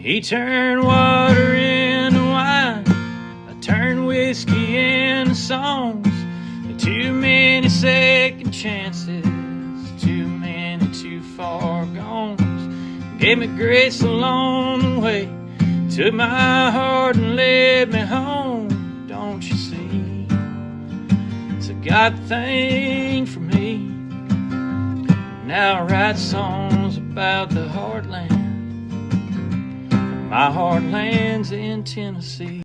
He turned water into wine, I turned whiskey into songs. Too many second chances, too many too far gones. Gave me grace along the way, took my heart and led me home. Don't you see? It's a God thing for me. Now I write songs about the heartland. My heartland's in Tennessee.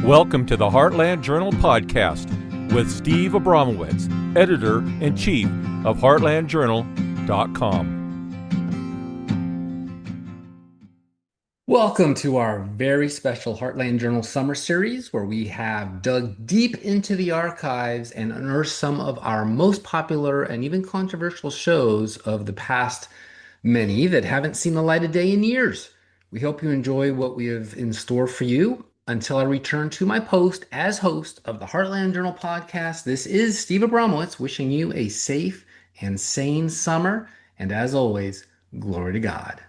Welcome to the Heartland Journal podcast with Steve Abramowitz, editor-in-chief of heartlandjournal.com. Welcome to our very special Heartland Journal Summer Series, where we have dug deep into the archives and unearthed some of our most popular and even controversial shows of the past, many that haven't seen the light of day in years. We hope you enjoy what we have in store for you. Until I return to my post as host of the Heartland Journal podcast, this is Steve Abramowitz wishing you a safe and sane summer. And as always, glory to God.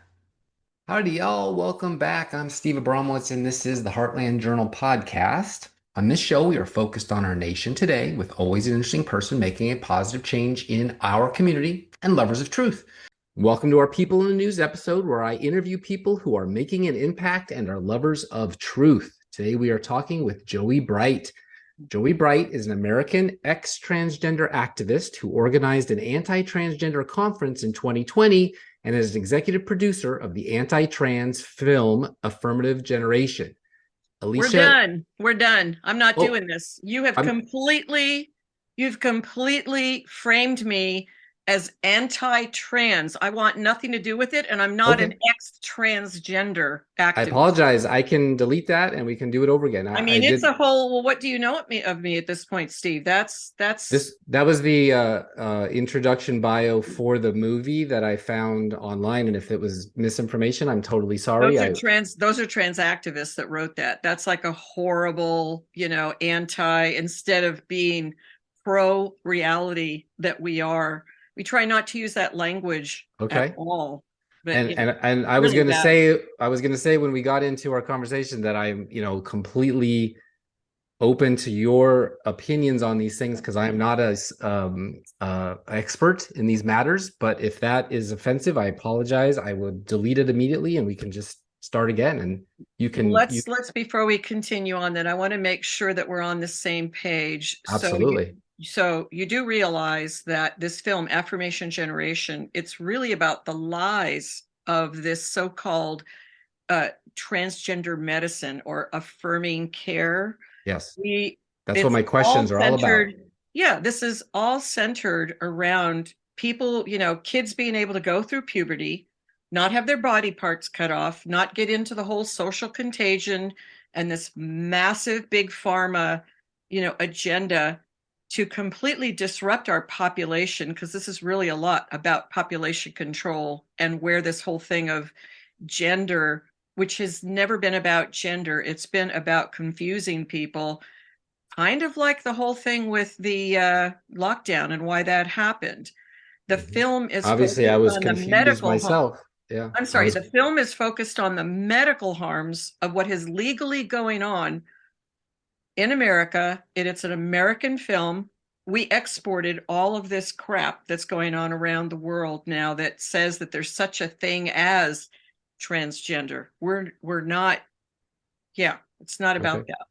Howdy, y'all. Welcome back. I'm Steve Abramowitz, and this is the Heartland Journal podcast. On this show, we are focused on our nation today, with always an interesting person making a positive change in our community and lovers of truth. Welcome to our People in the News episode, where I interview people who are making an impact and are lovers of truth. Today, we are talking with Joey Bright. Joey Bright is an American ex-transgender activist who organized an anti-transgender conference in 2020 and is an executive producer of the anti-trans film Affirmative Generation. Alicia, We're done. I'm not doing this. You've completely framed me as anti-trans. I want nothing to do with it, and I'm not an ex-transgender activist. I apologize. I can delete that, and we can do it over again. It's a whole. Well, what do you know of me at this point, Steve? That was the introduction bio for the movie that I found online, and if it was misinformation, I'm totally sorry. Those are trans activists that wrote that. That's like a horrible, anti. Instead of being pro reality that we are. We try not to use that language at all. But, and I was going to say when we got into our conversation that I'm, completely open to your opinions on these things, because I am not as expert in these matters. But if that is offensive, I apologize. I would delete it immediately, and we can just start again. And you can let's before we continue on, that I want to make sure that we're on the same page. Absolutely. So you do realize that this film, Affirmation Generation, it's really about the lies of this so-called transgender medicine or affirming care. Yes. That's what my questions are all about. Yeah, this is all centered around people, kids being able to go through puberty, not have their body parts cut off, not get into the whole social contagion and this massive big pharma, agenda to completely disrupt our population, because this is really a lot about population control and where this whole thing of gender, which has never been about gender, it's been about confusing people, kind of like the whole thing with the lockdown and why that happened. The film is obviously I was confused myself. Yeah, I'm sorry. The film is focused on the medical harms of what is legally going on in America. It's an American film. We exported all of this crap that's going on around the world now that says that there's such a thing as transgender. We're not. Yeah, it's not about that.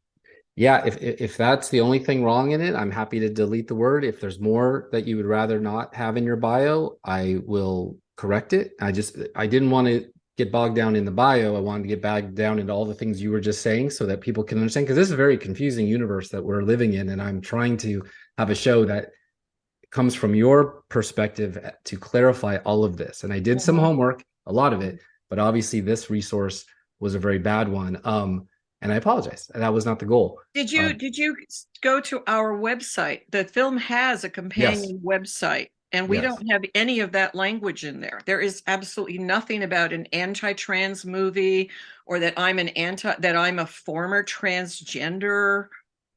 Yeah, if that's the only thing wrong in it, I'm happy to delete the word. If there's more that you would rather not have in your bio, I will correct it. I didn't want to get bogged down in the bio. I wanted to get bogged down into all the things you were just saying so that people can understand, because this is a very confusing universe that we're living in. And I'm trying to have a show that comes from your perspective to clarify all of this. And I did some homework, a lot of it, but obviously this resource was a very bad one. And I apologize. That was not the goal. Did you go to our website? The film has a companion website. And we don't have any of that language in there. There is absolutely nothing about an anti-trans movie or that I'm a former transgender.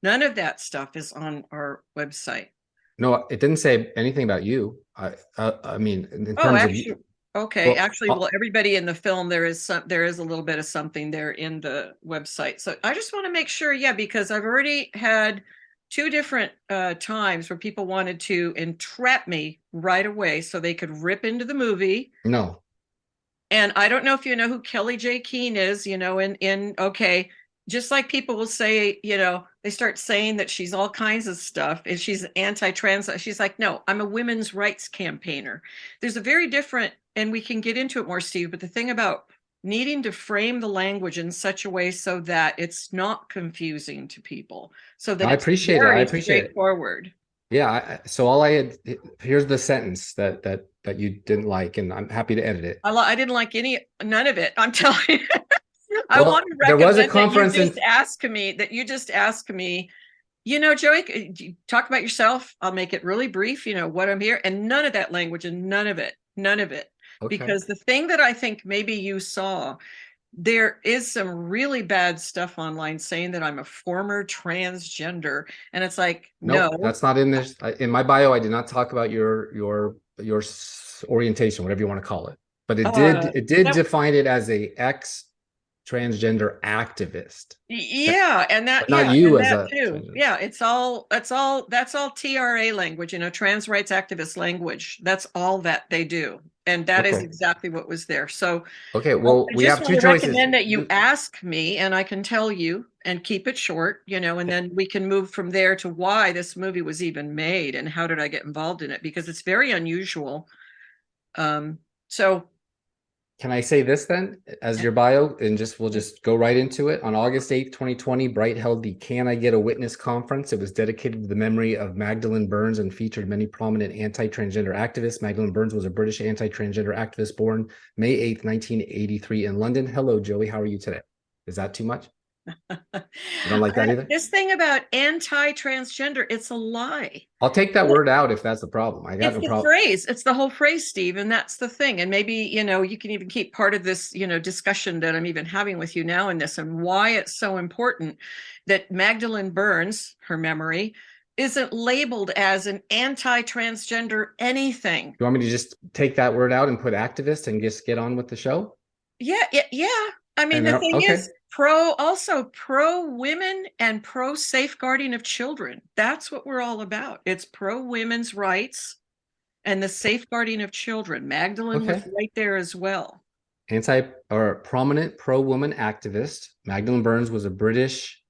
None of that stuff is on our website. No, it didn't say anything about you. I mean, in terms of Okay, actually, well, everybody in the film, there is a little bit of something there in the website. So I just want to make sure, yeah, because I've already had two different times where people wanted to entrap me right away so they could rip into the movie. No. And I don't know if you know who Kelly J. Keene is, okay, just like people will say, they start saying that she's all kinds of stuff and she's anti-trans. She's like, no, I'm a women's rights campaigner. There's a very different, and we can get into it more, Steve, but the thing about needing to frame the language in such a way so that it's not confusing to people, so that I it's appreciate it. very I appreciate it. straightforward. Yeah. So all I had, here's the sentence that you didn't like, and I'm happy to edit it. I didn't like none of it. I'm telling you. I Well, want to there recommend was a conference that you just ask me, Joey, talk about yourself. I'll make it really brief, what I'm here, and none of that language and none of it. Okay. Because the thing that I think maybe you saw, there is some really bad stuff online saying that I'm a former transgender. And it's like, Nope, no, that's not in this. In my bio, I did not talk about your orientation, whatever you want to call it. But it did define it as a transgender activist. Yeah, and that, but not yeah, you and as that a too. transgender. Yeah, that's all TRA language, trans rights activist language. That's all that they do. And that is Okay. exactly what was there. So Okay, well, I we just have two want to choices. recommend that you ask me and I can tell you and keep it short, and then we can move from there to why this movie was even made and how did I get involved in it, because it's very unusual. So Can I say this then as your bio, and we'll just go right into it. On August 8th, 2020, Bright held the Can I Get a Witness conference. It was dedicated to the memory of Magdalene Burns and featured many prominent anti-transgender activists. Magdalene Burns was a British anti-transgender activist born May 8th, 1983 in London. Hello, Joey. How are you today? Is that too much? You don't like that either? This thing about anti-transgender, it's a lie. I'll take that word out if that's the problem. I got no problem. Phrase. It's the whole phrase, Steve, and that's the thing. And maybe, you can even keep part of this, discussion that I'm even having with you now in this, and why it's so important that Magdalene Burns, her memory, isn't labeled as an anti-transgender anything. You want me to just take that word out and put activist and just get on with the show? Yeah. I mean, the thing is, pro women and pro safeguarding of children. That's what we're all about. It's pro women's rights and the safeguarding of children. Magdalene was right there as well. Prominent pro woman activist. Magdalene Burns was a British.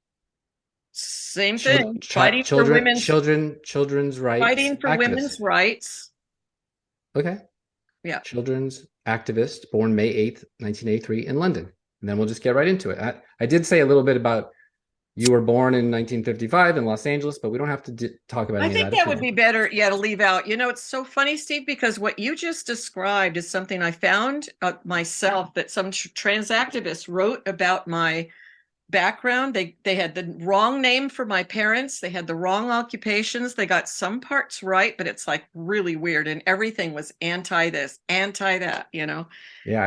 Same thing. Fighting for women's rights. Fighting for women's rights. Okay. Yeah. Children's activist, born May 8th, 1983 in London. And then we'll just get right into it. I did say a little bit about you were born in 1955 in Los Angeles, but we don't have to talk about any of that. I think that would be better, to leave out. It's so funny, Steve, because what you just described is something I found myself, that some trans activists wrote about my background. They had the wrong name for my parents. They had the wrong occupations. They got some parts right, but it's like really weird. And everything was anti this, anti that, Yeah,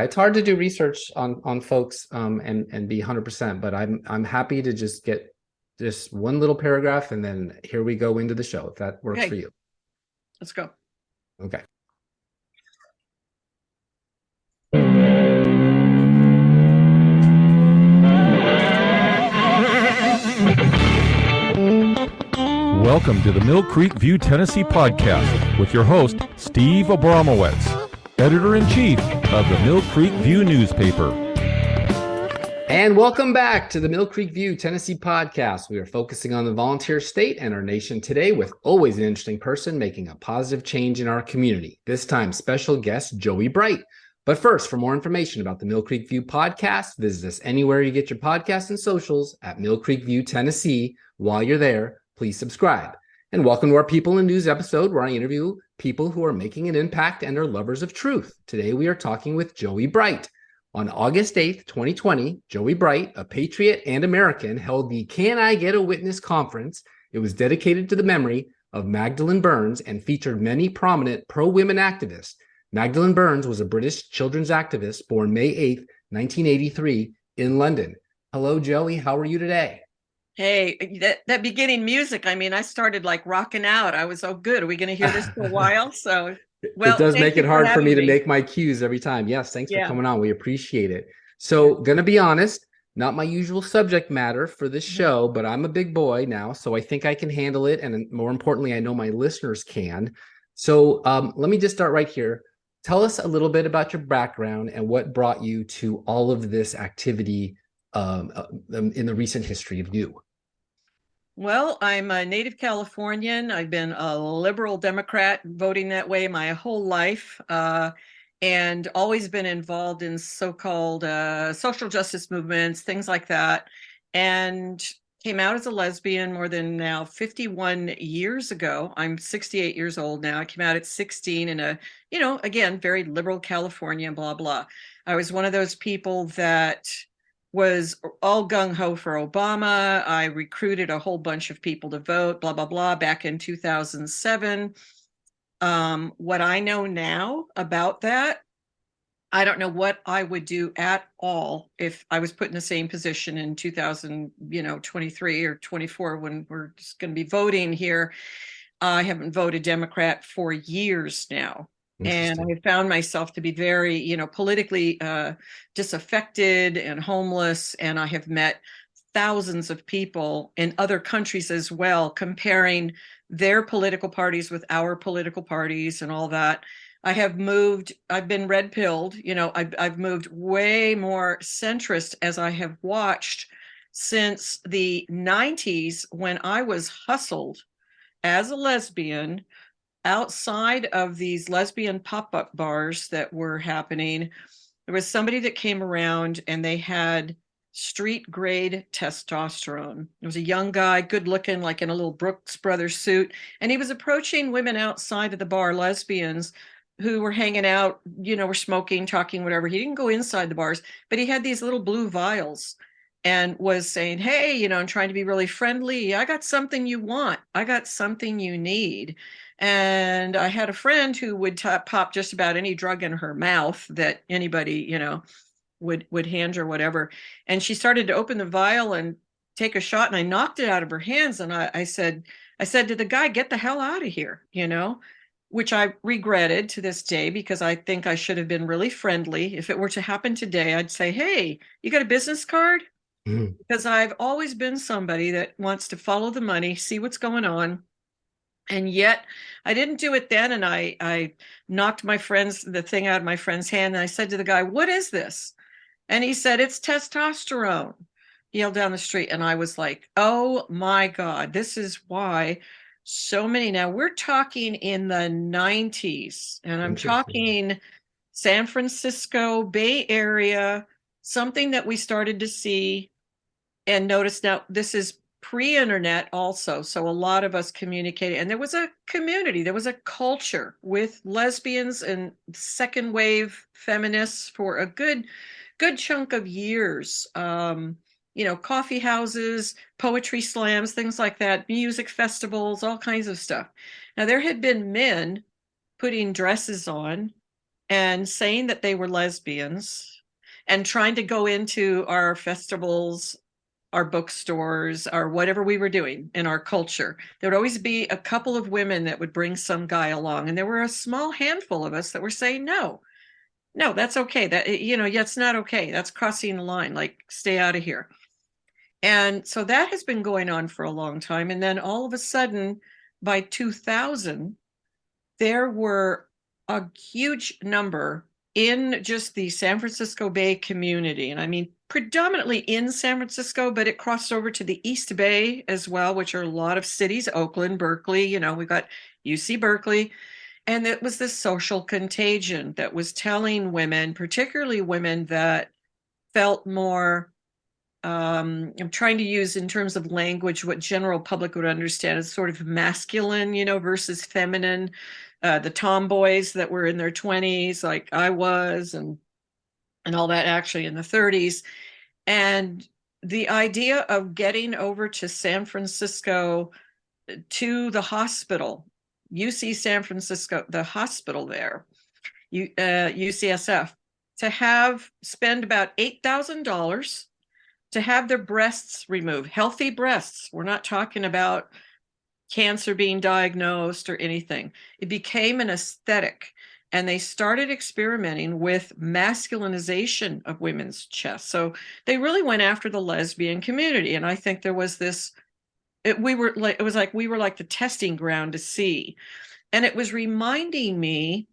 it's hard to do research on folks and be 100%, but I'm happy to just get just one little paragraph and then here we go into the show, if that works for you. Let's go. Okay. Welcome to the Mill Creek View, Tennessee podcast with your host, Steve Abramowitz, editor-in-chief of the Mill Creek View newspaper. And welcome back to the Mill Creek View, Tennessee podcast. We are focusing on the volunteer state and our nation today with always an interesting person making a positive change in our community. This time, special guest Joey Bright. But first, for more information about the Mill Creek View podcast, visit us anywhere you get your podcasts and socials at Mill Creek View, Tennessee. While you're there, please subscribe. And welcome to our People in News episode, where I interview people who are making an impact and are lovers of truth. Today, we are talking with Joey Bright. On August 8th, 2020, Joey Bright, a patriot and American, held the Can I Get a Witness conference. It was dedicated to the memory of Magdalene Burns and featured many prominent pro-women activists. Magdalene Burns was a British children's activist born May 8th, 1983 in London. Hello, Joey. How are you today? Hey, that beginning music, I started like rocking out. I was, oh, good. Are we going to hear this for a while? So It Well, does thank make you it for hard for me having to me. make my cues every time. Yes, thanks for Yeah. coming on. We appreciate it. Yeah. So, gonna be honest, not my usual subject matter for this Mhm. show, but I'm a big boy now, so I think I can handle it. And more importantly, I know my listeners can. So, let me just start right here. Tell us a little bit about your background and what brought you to all of this activity in the recent history of you. Well, I'm a native Californian. I've been a liberal Democrat voting that way my whole life, and always been involved in so-called social justice movements, things like that. And came out as a lesbian more than now 51 years ago. I'm 68 years old now. I came out at 16 in a, again, very liberal California, blah, blah. I was one of those people that was all gung-ho for Obama. I recruited a whole bunch of people to vote, blah, blah, blah, back in 2007. What I know now about that, I don't know what I would do at all if I was put in the same position in 2023 or 24 when we're just going to be voting here. I haven't voted Democrat for years now. And Interesting. I found myself to be very, politically disaffected and homeless. And I have met thousands of people in other countries as well, comparing their political parties with our political parties and all that. I've been red pilled, I've moved way more centrist as I have watched since the 90s when I was hustled as a lesbian outside of these lesbian pop-up bars that were happening. There was somebody that came around and they had street grade testosterone. It was a young guy, good looking, like in a little Brooks Brothers suit. And he was approaching women outside of the bar, lesbians who were hanging out, were smoking, talking, whatever. He didn't go inside the bars, but he had these little blue vials and was saying, hey, and trying to be really friendly. I got something you want. I got something you need. And I had a friend who would pop just about any drug in her mouth that anybody, would hand her whatever. And she started to open the vial and take a shot, and I knocked it out of her hands. And I said to the guy, get the hell out of here, which I regretted to this day because I think I should have been really friendly. If it were to happen today, I'd say, hey, you got a business card? Mhm. Because I've always been somebody that wants to follow the money, see what's going on. And yet I didn't do it then. And I knocked the thing out of my friend's hand. And I said to the guy, what is this? And he said, it's testosterone. He yelled down the street. And I was like, oh my God, this is why so many. Now we're talking in the 90s, and I'm Interesting. talking San Francisco Bay Area, something that we started to see and notice. Now this is pre-internet also, so a lot of us communicated, and there was a community, there was a culture with lesbians and second wave feminists for a good chunk of years. Coffee houses, poetry slams, things like that, music festivals, all kinds of stuff. Now there had been men putting dresses on and saying that they were lesbians and trying to go into our festivals, our bookstores, or whatever we were doing in our culture. There would always be a couple of women that would bring some guy along. And there were a small handful of us that were saying, no, that's okay. It's not okay. That's crossing the line. Like, stay out of here. And so that has been going on for a long time. And then all of a sudden, by 2000, there were a huge number in just the San Francisco Bay community. And I mean, predominantly in San Francisco, but it crossed over to the East Bay as well, which are a lot of cities, Oakland, Berkeley, we've got UC Berkeley. And it was this social contagion that was telling women, particularly women that felt more, I'm trying to use in terms of language what general public would understand as sort of masculine, versus feminine. The tomboys that were in their 20s, like I was, and all that, actually in the 30s. And the idea of getting over to San Francisco to the hospital, UC San Francisco, the hospital there, UCSF, to spend about $8,000 to have their breasts removed, healthy breasts. We're not talking about cancer being diagnosed or anything. It became an aesthetic. And they started experimenting with masculinization of women's chests. So they really went after the lesbian community. And I think there was this, it was like we were like the testing ground to see. And it was reminding me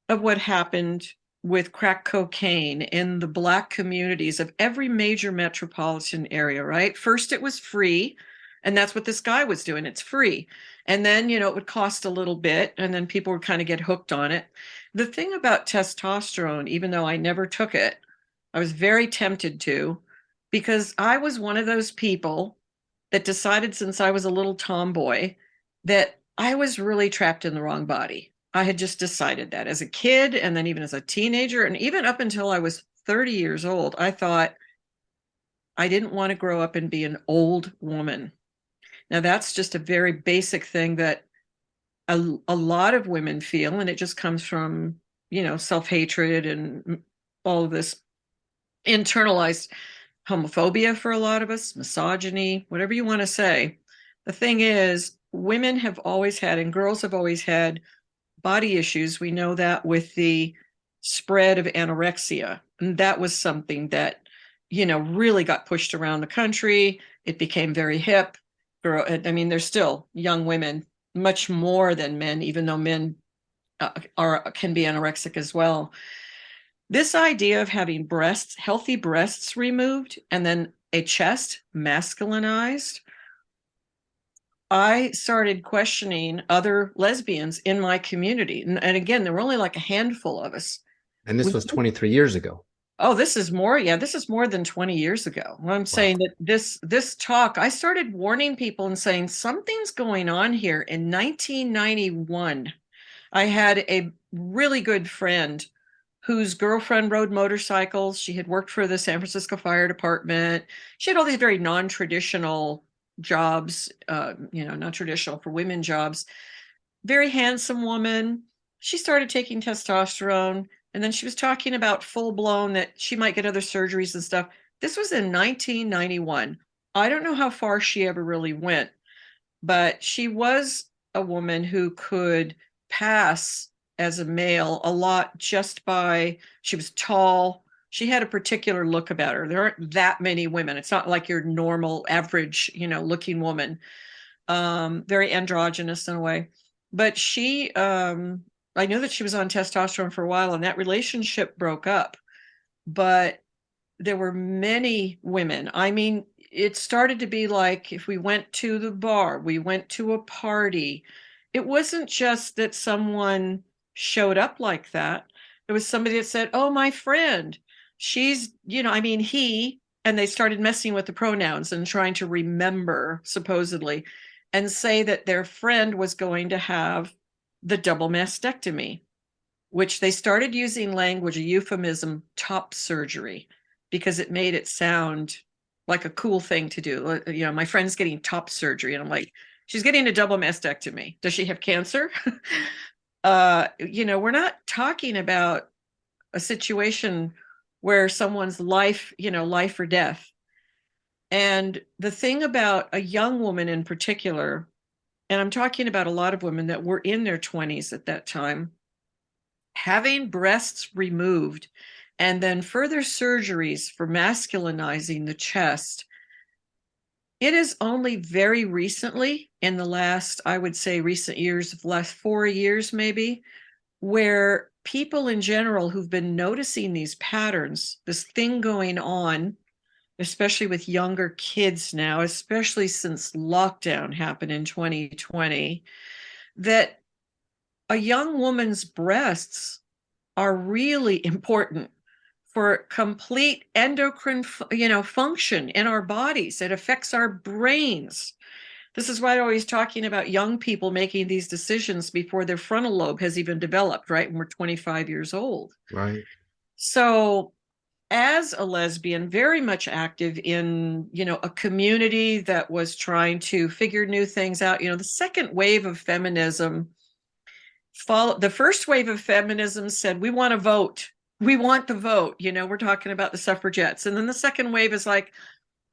of what happened with crack cocaine in the Black communities of every major metropolitan area, right? First, it was free. And that's what this guy was doing. It's free. And then, it would cost a little bit. And then people would kind of get hooked on it. The thing about testosterone, even though I never took it, I was very tempted to, because I was one of those people that decided since I was a little tomboy that I was really trapped in the wrong body. I had just decided that as a kid, and then even as a teenager, and even up until I was 30 years old, I thought I didn't want to grow up and be an old woman. Now, that's just a very basic thing that a lot of women feel, and it just comes from, self-hatred and all of this internalized homophobia for a lot of us, misogyny, whatever you want to say. The thing is, women have always had, and girls have always had, body issues. We know that with the spread of anorexia. And that was something that, really got pushed around the country. It became very hip. There's still young women, much more than men, even though men can be anorexic as well. This idea of having healthy breasts removed, and then a chest masculinized, I started questioning other lesbians in my community. And again, there were only like a handful of us. And this was 23 years ago. Oh, this is more. Yeah, this is more than 20 years ago. I'm saying that this talk, I started warning people and saying something's going on here. In 1991, I had a really good friend whose girlfriend rode motorcycles. She had worked for the San Francisco Fire Department. She had all these very non-traditional jobs, not traditional for women jobs. Very handsome woman. She started taking testosterone. And then she was talking about full-blown that she might get other surgeries and stuff. This was in 1991. I don't know how far she ever really went, but she was a woman who could pass as a male a lot just by, she was tall. She had a particular look about her. There aren't that many women. It's not like your normal, average, looking woman. Very androgynous in a way. But she... I know that she was on testosterone for a while, and that relationship broke up. But there were many women. It started to be like if we went to the bar, we went to a party. It wasn't just that someone showed up like that. There was somebody that said, oh, my friend, she's, he, and they started messing with the pronouns and trying to remember, supposedly, and say that their friend was going to have the double mastectomy, which they started using language, a euphemism, top surgery, because it made it sound like a cool thing to do. My friend's getting top surgery. And I'm like, she's getting a double mastectomy. Does she have cancer? We're not talking about a situation where someone's life or death. And the thing about a young woman in particular, and I'm talking about a lot of women that were in their 20s at that time, having breasts removed and then further surgeries for masculinizing the chest. It is only very recently, in the last, I would say recent years, the last 4 years maybe, where people in general who've been noticing these patterns, this thing going on, especially with younger kids now, especially since lockdown happened in 2020, that a young woman's breasts are really important for complete endocrine, function in our bodies. It affects our brains. This is why I'm always talking about young people making these decisions before their frontal lobe has even developed, right? When we're 25 years old. Right. So as a lesbian, very much active in, a community that was trying to figure new things out. The second wave of feminism the first wave of feminism said, we want to vote. We want the vote. We're talking about the suffragettes. And then the second wave is like,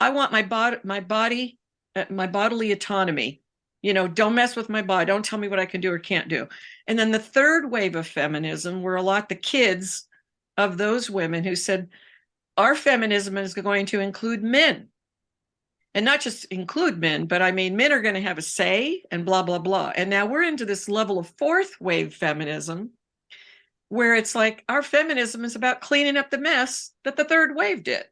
I want my bodily autonomy. Don't mess with my body. Don't tell me what I can do or can't do. And then the third wave of feminism were a lot the kids of those women who said, our feminism is going to include men. And not just include men, but I mean, men are going to have a say and blah, blah, blah. And now we're into this level of fourth wave feminism where it's like our feminism is about cleaning up the mess that the third wave did.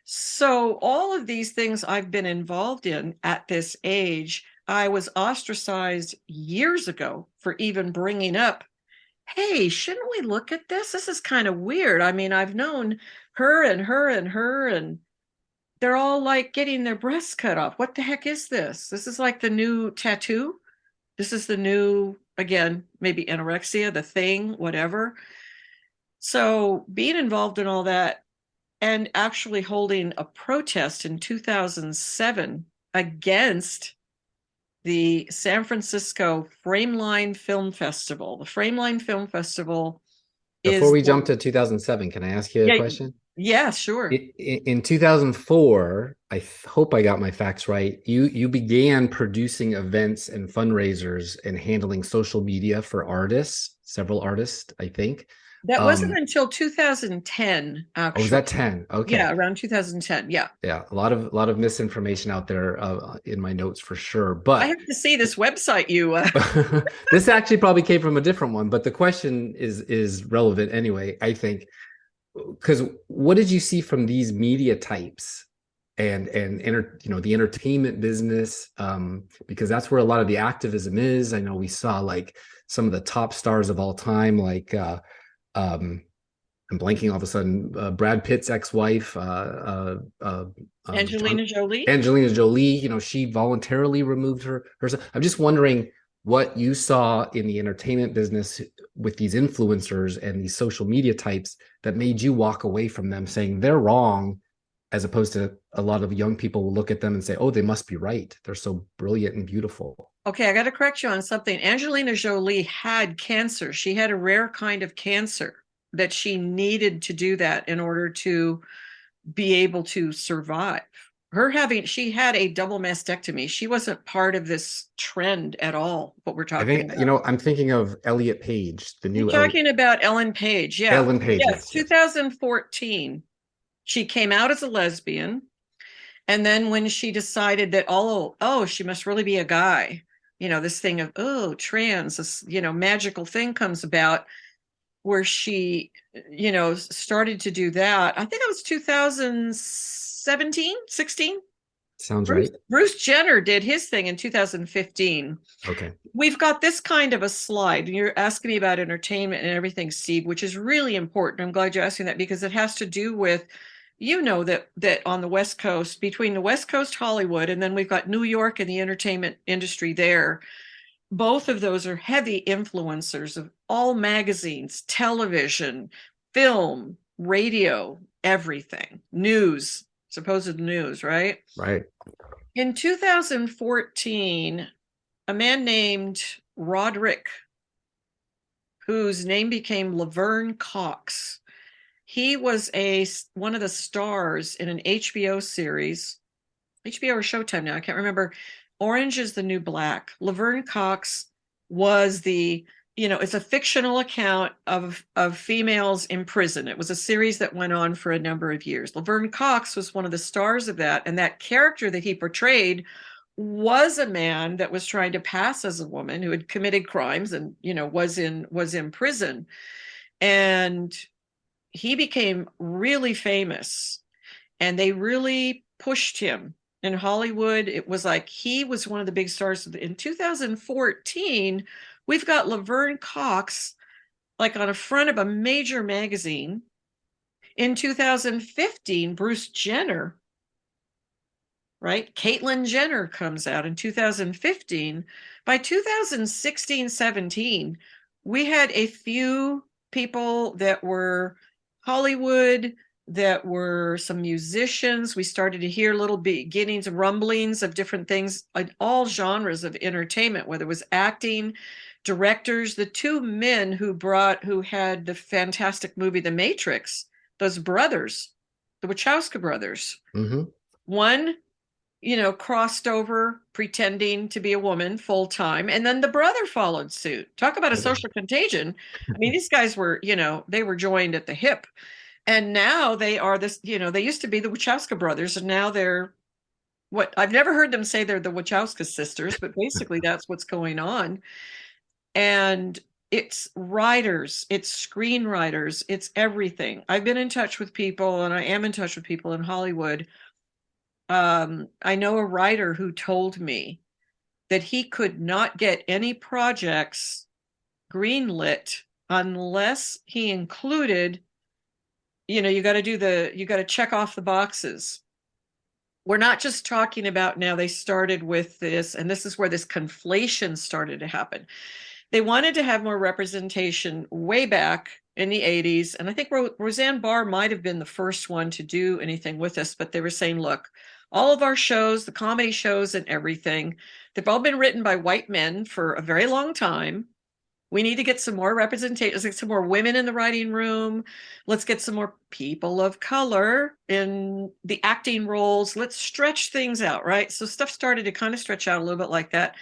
So all of these things I've been involved in at this age, I was ostracized years ago for even bringing up, hey, shouldn't we look at this? This is kind of weird. I mean, I've known her and her and her, and they're all like getting their breasts cut off. What the heck is this? This is like the new tattoo. This is the new, again, maybe anorexia, the thing, whatever. So being involved in all that and actually holding a protest in 2007 against the San Francisco Frameline Film Festival. The Frameline Film Festival is... Before we jump to 2007, can I ask you a question? Yeah, sure. In 2004, I hope I got my facts right, you began producing events and fundraisers and handling social media for artists, several artists, I think. That wasn't until 2010, actually. Oh, was that 10? Okay. Yeah, around 2010. Yeah. Yeah, a lot of misinformation out there in my notes for sure. But I have to see this website you this actually probably came from a different one, but the question is relevant anyway, I think. Because what did you see from these media types and the entertainment business? Because that's where a lot of the activism is. I know we saw like some of the top stars of all time, like I'm blanking all of a sudden, Brad Pitt's ex-wife, Angelina Jolie. Angelina Jolie, she voluntarily removed herself. I'm just wondering what you saw in the entertainment business with these influencers and these social media types that made you walk away from them saying they're wrong, as opposed to a lot of young people will look at them and say, oh, they must be right. They're so brilliant and beautiful. Okay, I got to correct you on something. Angelina Jolie had cancer. She had a rare kind of cancer that she needed to do that in order to be able to survive. She had a double mastectomy. She wasn't part of this trend at all, what we're talking about. I'm thinking of Elliot Page, the new... You're talking about Ellen Page, yeah. Ellen Page, yes. 2014, she came out as a lesbian. And then when she decided that, she must really be a guy, this thing of, trans, this, magical thing comes about where she, started to do that. I think it was 2017, 16. Sounds right. Bruce Jenner did his thing in 2015. Okay. We've got this kind of a slide. You're asking me about entertainment and everything, Steve, which is really important. I'm glad you're asking that because it has to do with, that on the West Coast, between the West Coast Hollywood, and then we've got New York and the entertainment industry there. Both of those are heavy influencers of all magazines, television, film, radio, everything, news, supposed news, right? Right. In 2014, a man named Roderick, whose name became Laverne Cox, he was one of the stars in an HBO series, HBO or Showtime now, I can't remember. Orange is the New Black. Laverne Cox was it's a fictional account of females in prison. It was a series that went on for a number of years. Laverne Cox was one of the stars of that. And that character that he portrayed was a man that was trying to pass as a woman who had committed crimes and, was in prison. And he became really famous and they really pushed him. In Hollywood, it was like he was one of the big stars. In 2014, we've got Laverne Cox like on a front of a major magazine. In 2015, Bruce Jenner, right? Caitlyn Jenner comes out in 2015. By 2016, 17, we had a few people that were Hollywood, that were some musicians. We started to hear little beginnings, rumblings of different things in all genres of entertainment, whether it was acting, directors. The two men who had the fantastic movie The Matrix, those brothers, the Wachowski brothers. Mm-hmm. One, crossed over pretending to be a woman full time. And then the brother followed suit. Talk about a social contagion. I mean, these guys were, they were joined at the hip. And now they are this, they used to be the Wachowska brothers, and now they're what I've never heard them say they're the Wachowska sisters, but basically that's what's going on. And it's writers, it's screenwriters, it's everything. I've been in touch with people, and I am in touch with people in Hollywood. I know a writer who told me that he could not get any projects greenlit unless he included, you got to check off the boxes. We're not just talking about now, they started with this, and this is where this conflation started to happen. They wanted to have more representation way back in the 80s. And I think Roseanne Barr might have been the first one to do anything with this, but they were saying, look, all of our shows, the comedy shows and everything, they've all been written by white men for a very long time. We need to get some more representation, let's get some more women in the writing room. Let's get some more people of color in the acting roles. Let's stretch things out, right? So stuff started to kind of stretch out a little bit like that.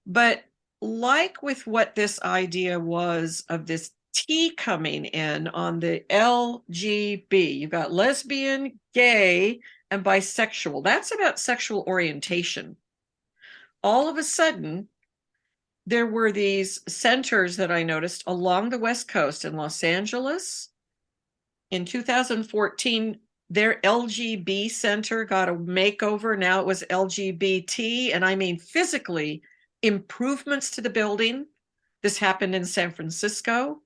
But like with what this idea was of this T coming in on the LGB, you've got lesbian, gay, and bisexual. That's about sexual orientation. All of a sudden, there were these centers that I noticed along the West Coast in Los Angeles. In 2014, their LGB center got a makeover. Now it was LGBT, and I mean physically improvements to the building. This happened in San Francisco.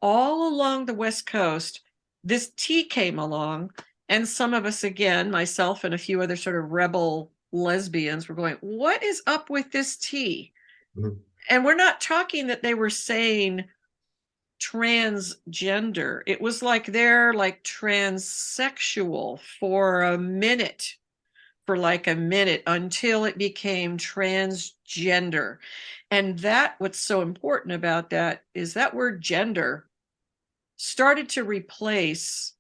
All along the West Coast, this T came along, and some of us, again, myself and a few other sort of rebel lesbians, were going, what is up with this T? Mm-hmm. And we're not talking that they were saying transgender. It was like they're like transsexual for a minute until it became transgender. And what's so important about that is that word gender started to replace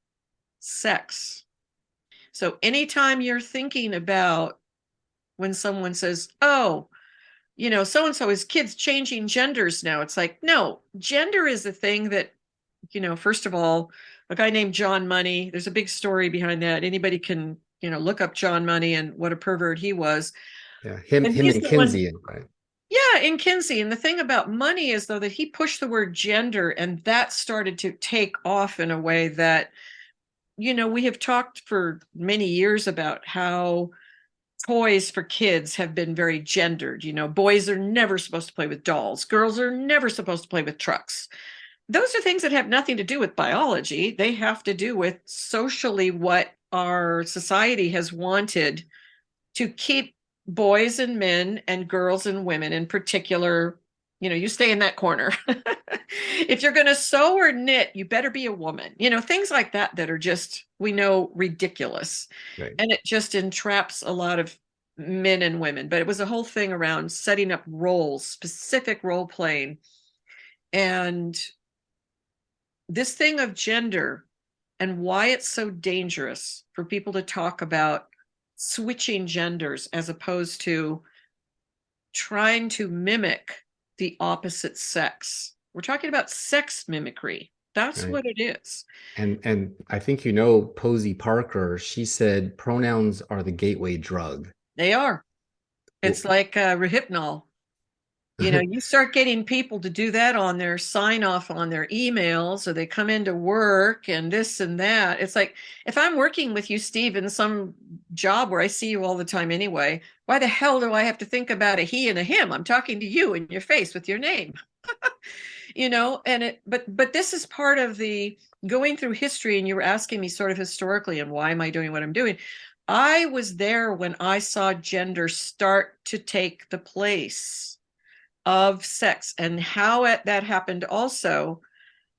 sex. So anytime you're thinking about when someone says, oh, so-and-so, his kid's changing genders now. It's like, no, gender is a thing that, first of all, a guy named John Money, there's a big story behind that. Anybody can, look up John Money and what a pervert he was. Yeah, him and Kinsey, right? Yeah, in Kinsey. And the thing about Money is, though, that he pushed the word gender, and that started to take off in a way that, we have talked for many years about how toys for kids have been very gendered. Boys are never supposed to play with dolls. Girls are never supposed to play with trucks. Those are things that have nothing to do with biology. They have to do with socially what our society has wanted to keep boys and men and girls and women in particular. You stay in that corner. If you're going to sew or knit, you better be a woman. Things like that are just, we know, ridiculous. Right. And it just entraps a lot of men and women. But it was a whole thing around setting up roles, specific role playing. And this thing of gender and why it's so dangerous for people to talk about switching genders as opposed to trying to mimic the opposite sex. We're talking about sex mimicry. That's right. What it is. And I think Posey Parker, she said pronouns are the gateway drug. They are. It's like Rehypnol. You start getting people to do that on their sign off on their emails, or they come into work and this and that. It's like, if I'm working with you, Steve, in some job where I see you all the time anyway, why the hell do I have to think about a he and a him? I'm talking to you in your face with your name. But this is part of the going through history, and you were asking me sort of historically, and why am I doing what I'm doing? I was there when I saw gender start to take the place of sex, and how that happened also.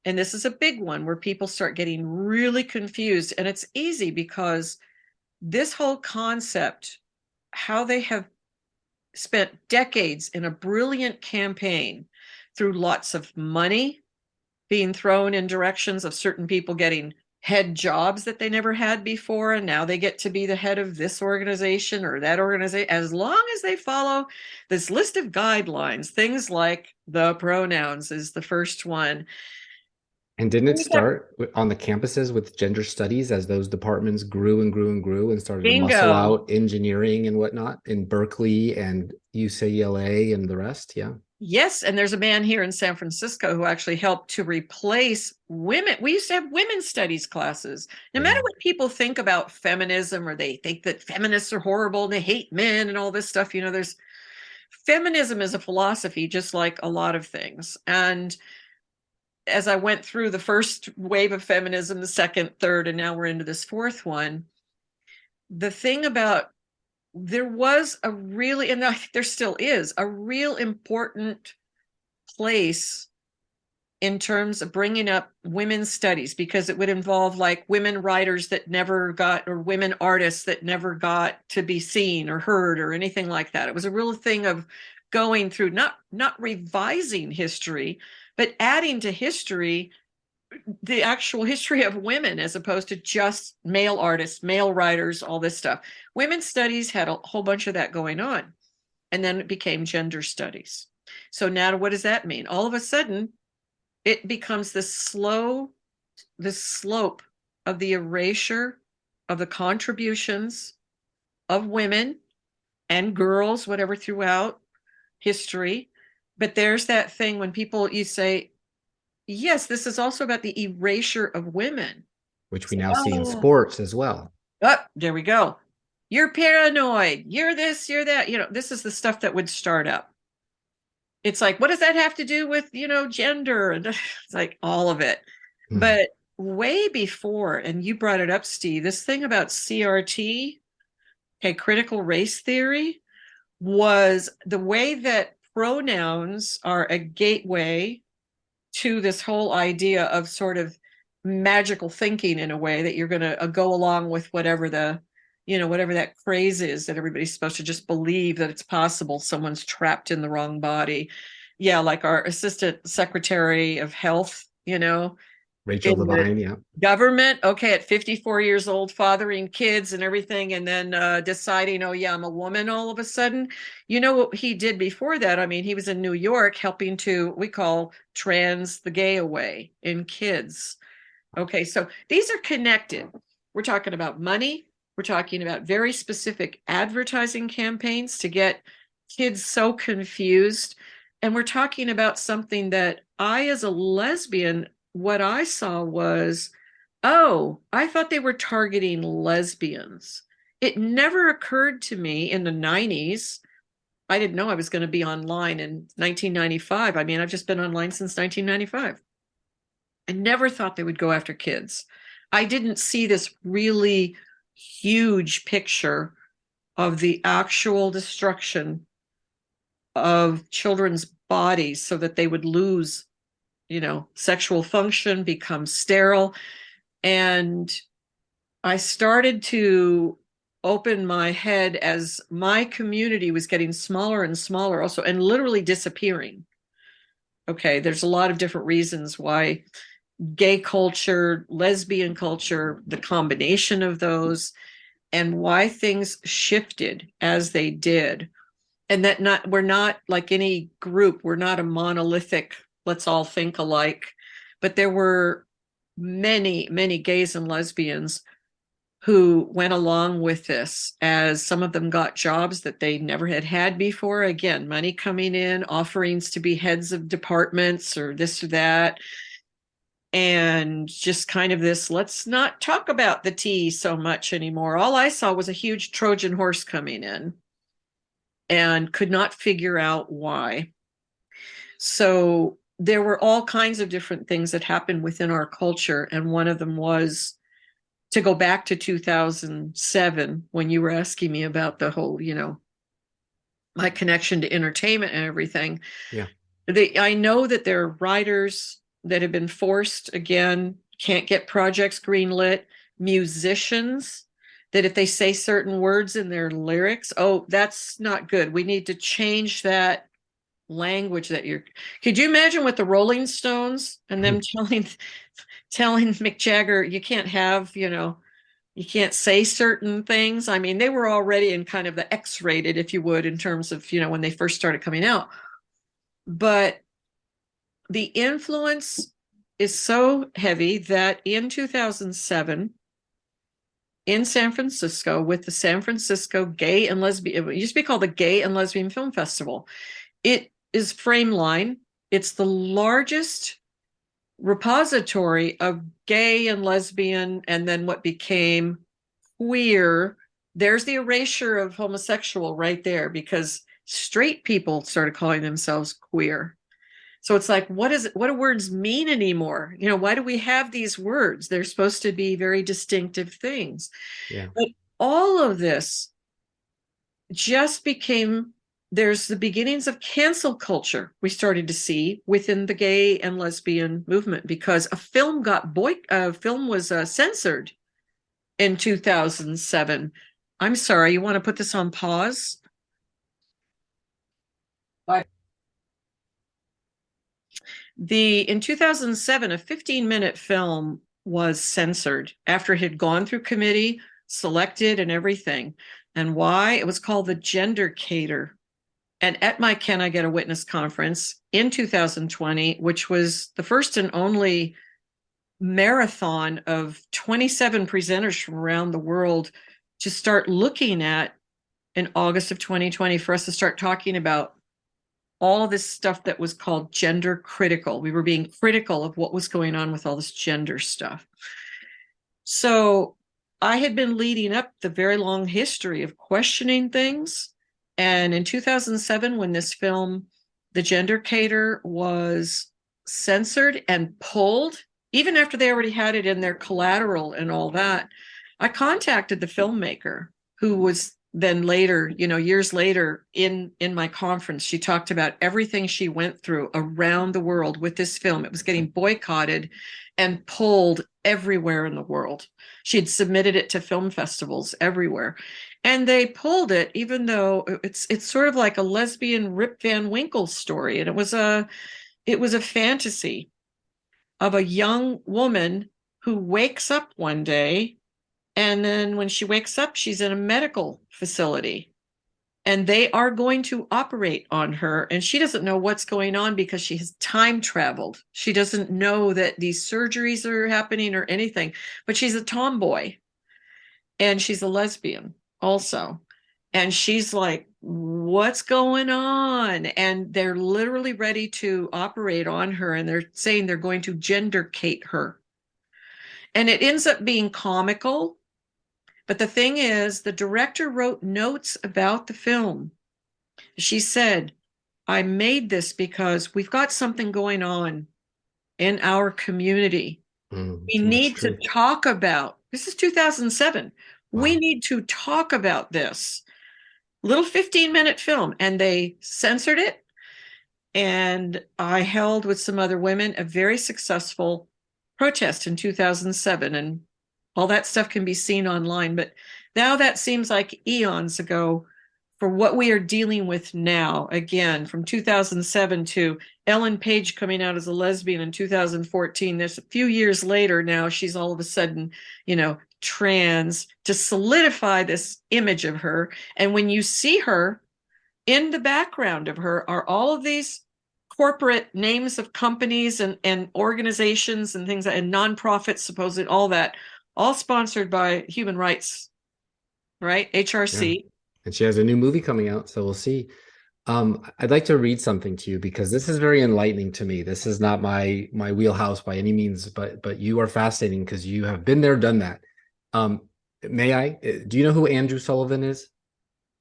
And this is a big one where people start getting really confused. And it's easy because this whole concept, how they have spent decades in a brilliant campaign through lots of money being thrown in directions of certain people getting head jobs that they never had before, and now they get to be the head of this organization or that organization, as long as they follow this list of guidelines. Things like the pronouns is the first one. And didn't it start on the campuses with gender studies as those departments grew and grew and grew and started to muscle out engineering and whatnot in Berkeley and UCLA and the rest? Yeah. Yes, and there's a man here in San Francisco who actually helped to replace women. We used to have women's studies classes. No matter what people think about feminism, or they think that feminists are horrible and they hate men and all this stuff, there's feminism is a philosophy, just like a lot of things. And as I went through the first wave of feminism, the second, third, and now we're into this fourth one, the thing about there was a really, and I think there still is, a real important place in terms of bringing up women's studies, because it would involve like women writers that never got, or women artists that never got to be seen or heard or anything like that. It was a real thing of going through, not revising history, but adding to history the actual history of women, as opposed to just male artists, male writers, all this stuff. Women's studies had a whole bunch of that going on. And then it became gender studies. So now what does that mean? All of a sudden, it becomes this slope of the erasure of the contributions of women and girls, whatever, throughout history. But there's that thing when you say, yes, this is also about the erasure of women. Which we now see in sports as well. Oh, there we go. You're paranoid. You're this, you're that. This is the stuff that would start up. It's like, what does that have to do with, gender? And it's like all of it. Mm-hmm. But way before, and you brought it up, Steve, this thing about CRT, critical race theory, was the way that pronouns are a gateway to this whole idea of sort of magical thinking, in a way that you're going to go along with whatever whatever that craze is, that everybody's supposed to just believe that it's possible someone's trapped in the wrong body. Yeah, like our assistant secretary of health, Rachel Levine, yeah. Government, at 54 years old, fathering kids and everything, and then deciding, oh yeah, I'm a woman all of a sudden. You know what he did before that? I mean, he was in New York helping to, we call trans the gay away in kids. Okay, so these are connected. We're talking about money. We're talking about very specific advertising campaigns to get kids so confused. And we're talking about something that I, as a lesbian, what I saw was, I thought they were targeting lesbians. It never occurred to me in the 90s. I didn't know I was going to be online in 1995. I mean, I've just been online since 1995. I never thought they would go after kids. I didn't see this really huge picture of the actual destruction of children's bodies so that they would lose sexual function, become sterile. And I started to open my head as my community was getting smaller and smaller also, and literally disappearing. There's a lot of different reasons why gay culture, lesbian culture, the combination of those, and why things shifted as they did. And that we're not like any group, we're not a monolithic, let's all think alike. But there were many, many gays and lesbians who went along with this, as some of them got jobs that they never had before. Again, money coming in, offerings to be heads of departments or this or that. And just kind of this, let's not talk about the tea so much anymore. All I saw was a huge Trojan horse coming in and could not figure out why. So there were all kinds of different things that happened within our culture. And one of them was, to go back to 2007, when you were asking me about the whole, my connection to entertainment and everything. Yeah. I know that there are writers that have been forced, again, can't get projects greenlit, musicians that if they say certain words in their lyrics, that's not good. We need to change that language that could you imagine with the Rolling Stones and them telling Mick Jagger, you can't have, you can't say certain things. I mean, they were already in kind of the X-rated, if you would, in terms of, when they first started coming out. But the influence is so heavy that in 2007, in San Francisco, with the San Francisco Gay and Lesbian, it used to be called the Gay and Lesbian Film Festival. It is Frameline. It's the largest repository of gay and lesbian, and then what became queer. There's the erasure of homosexual right there, because straight people started calling themselves queer. So it's like, what do words mean anymore? Why do we have these words? They're supposed to be very distinctive things. Yeah. But all of this just became, there's the beginnings of cancel culture we started to see within the gay and lesbian movement, because a film was censored in 2007. I'm sorry, you want to put this on pause? In 2007, a 15-minute film was censored after it had gone through committee, selected, and everything. And why? It was called The Gender Cater. And at my Can I Get a Witness conference in 2020, which was the first and only marathon of 27 presenters from around the world to start looking at in August of 2020, for us to start talking about all of this stuff that was called gender critical. We were being critical of what was going on with all this gender stuff. So I had been leading up the very long history of questioning things. And in 2007, when this film, The Gender Cater, was censored and pulled, even after they already had it in their collateral and all that, I contacted the filmmaker, who was then later, years later in my conference, she talked about everything she went through around the world with this film. It was getting boycotted and pulled everywhere in the world. She'd submitted it to film festivals everywhere, and they pulled it, even though it's sort of like a lesbian Rip Van Winkle story. And it was a fantasy of a young woman who wakes up one day, and then when she wakes up, she's in a medical facility, and they are going to operate on her. And she doesn't know what's going on because she has time traveled. She doesn't know that these surgeries are happening or anything, but she's a tomboy and she's a lesbian also. And she's like, what's going on? And they're literally ready to operate on her. And they're saying they're going to gendercate her. And it ends up being comical. But the thing is, the director wrote notes about the film. She said, I made this because we've got something going on in our community. We need to talk about, this is 2007. Wow. We need to talk about this. Little 15-minute film. And they censored it. And I held with some other women a very successful protest in 2007. And all that stuff can be seen online, but now that seems like eons ago for what we are dealing with now. Again, from 2007 to Ellen Page coming out as a lesbian in 2014. There's a few years later now, she's all of a sudden, trans, to solidify this image of her. And when you see her, in the background of her are all of these corporate names of companies and organizations and things, and nonprofits, supposedly, all that. All sponsored by human rights, right? HRC. Yeah. And she has a new movie coming out, so we'll see. I'd like to read something to you because this is very enlightening to me. This is not my wheelhouse by any means, but you are fascinating because you have been there, done that. May I? Do you know who Andrew Sullivan is?